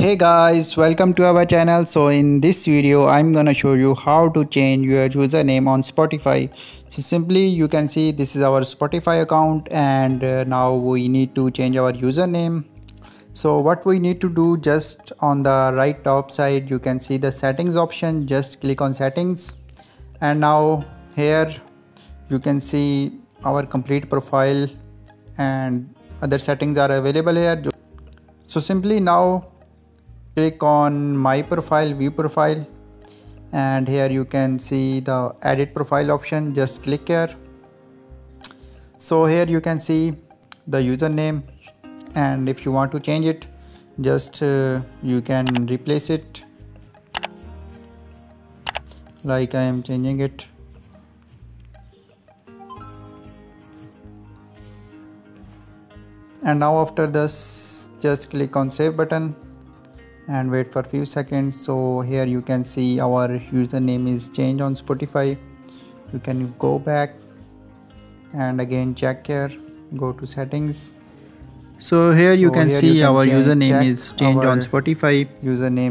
Hey guys, welcome to our channel. So in this video I'm gonna show you how to change your username on Spotify. So simply you can see this is our Spotify account, and now we need to change our username. So what we need to do, just on the right top side you can see the settings option. Just click on settings, and now here you can see our complete profile and other settings are available here. So simply now click on my profile, view profile, and here you can see the edit profile option. Just click here. So here you can see the username, and if you want to change it, just you can replace it like I am changing it. And now after this, just click on save button and wait for a few seconds. So here you can see our username is changed on Spotify. You can go back and again check here, go to settings. So here you can see our username is changed on Spotify. Username